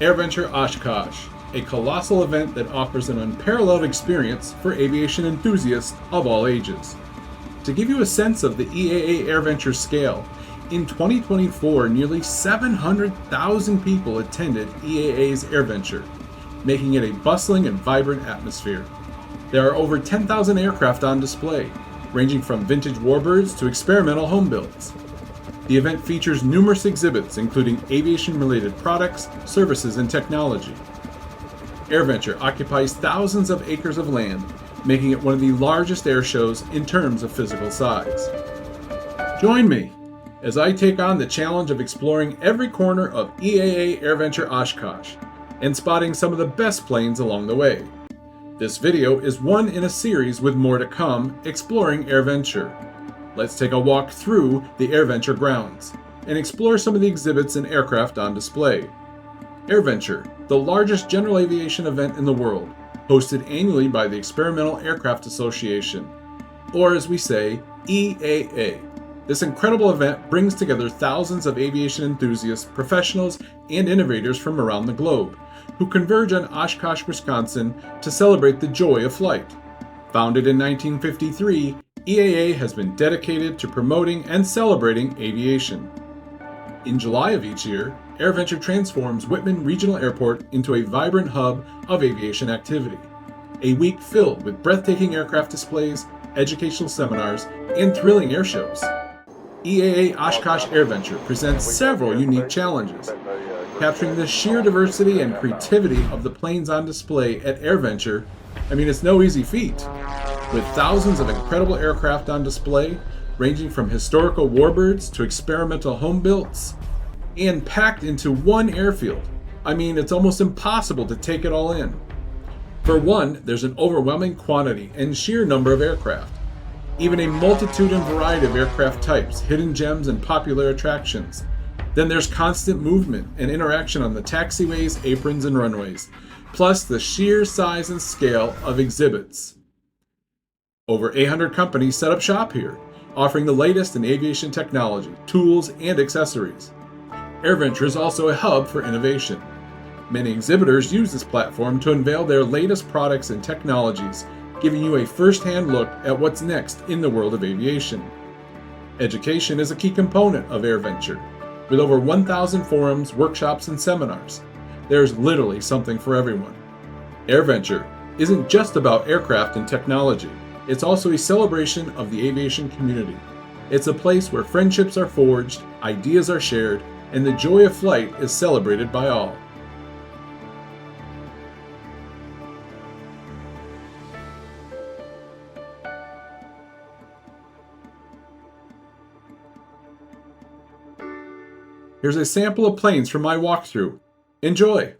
AirVenture Oshkosh, a colossal event that offers an unparalleled experience for aviation enthusiasts of all ages. To give you a sense of the EAA AirVenture scale, in 2024, nearly 700,000 people attended EAA's AirVenture, making it a bustling and vibrant atmosphere. There are over 10,000 aircraft on display, ranging from vintage warbirds to experimental homebuilts. The event features numerous exhibits, including aviation-related products, services, and technology. AirVenture occupies thousands of acres of land, making it one of the largest air shows in terms of physical size. Join me as I take on the challenge of exploring every corner of EAA AirVenture Oshkosh and spotting some of the best planes along the way. This video is one in a series with more to come exploring AirVenture. Let's take a walk through the AirVenture grounds and explore some of the exhibits and aircraft on display. AirVenture, the largest general aviation event in the world, hosted annually by the Experimental Aircraft Association, or as we say, EAA. This incredible event brings together thousands of aviation enthusiasts, professionals, and innovators from around the globe, who converge on Oshkosh, Wisconsin to celebrate the joy of flight. Founded in 1953, EAA has been dedicated to promoting and celebrating aviation. In July of each year, AirVenture transforms Whitman Regional Airport into a vibrant hub of aviation activity. A week filled with breathtaking aircraft displays, educational seminars, and thrilling air shows. EAA Oshkosh Airventure presents several unique challenges. Capturing the sheer diversity and creativity of the planes on display at AirVenture, it's no easy feat. With thousands of incredible aircraft on display, ranging from historical warbirds to experimental homebuilts, and packed into one airfield. It's almost impossible to take it all in. For one, there's an overwhelming quantity and sheer number of aircraft. Even a multitude and variety of aircraft types, hidden gems, and popular attractions. Then there's constant movement and interaction on the taxiways, aprons, and runways, plus the sheer size and scale of exhibits. Over 800 companies set up shop here, offering the latest in aviation technology, tools, and accessories. AirVenture is also a hub for innovation. Many exhibitors use this platform to unveil their latest products and technologies, giving you a first-hand look at what's next in the world of aviation. Education is a key component of AirVenture. With over 1,000 forums, workshops, and seminars, there's literally something for everyone. AirVenture isn't just about aircraft and technology. It's also a celebration of the aviation community. It's a place where friendships are forged, ideas are shared, and the joy of flight is celebrated by all. Here's a sample of planes from my walkthrough. Enjoy!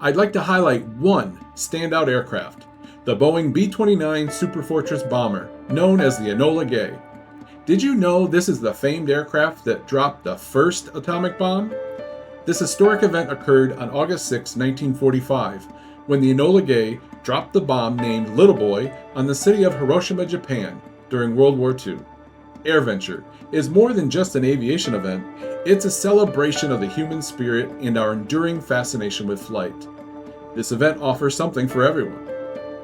I'd like to highlight one standout aircraft, the Boeing B-29 Superfortress bomber, known as the Enola Gay. Did you know this is the famed aircraft that dropped the first atomic bomb? This historic event occurred on August 6, 1945, when the Enola Gay dropped the bomb named Little Boy on the city of Hiroshima, Japan, during World War II. AirVenture is more than just an aviation event, it's a celebration of the human spirit and our enduring fascination with flight. This event offers something for everyone.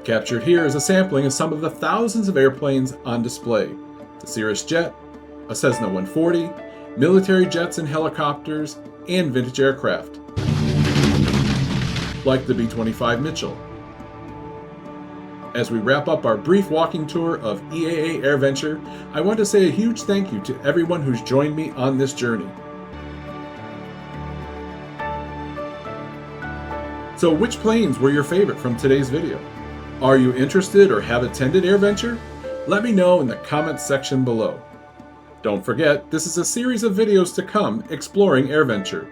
Captured here is a sampling of some of the thousands of airplanes on display: the Cirrus Jet, a Cessna 140, military jets and helicopters, and vintage aircraft, like the B-25 Mitchell. As we wrap up our brief walking tour of EAA AirVenture, I want to say a huge thank you to everyone who's joined me on this journey. So which planes were your favorite from today's video? Are you interested or have attended AirVenture? Let me know in the comments section below. Don't forget, this is a series of videos to come exploring AirVenture.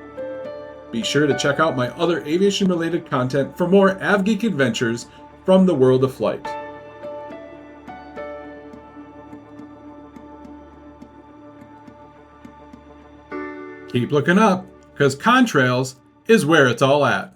Be sure to check out my other aviation-related content for more AvGeek adventures from the world of flight. Keep looking up, because contrails is where it's all at.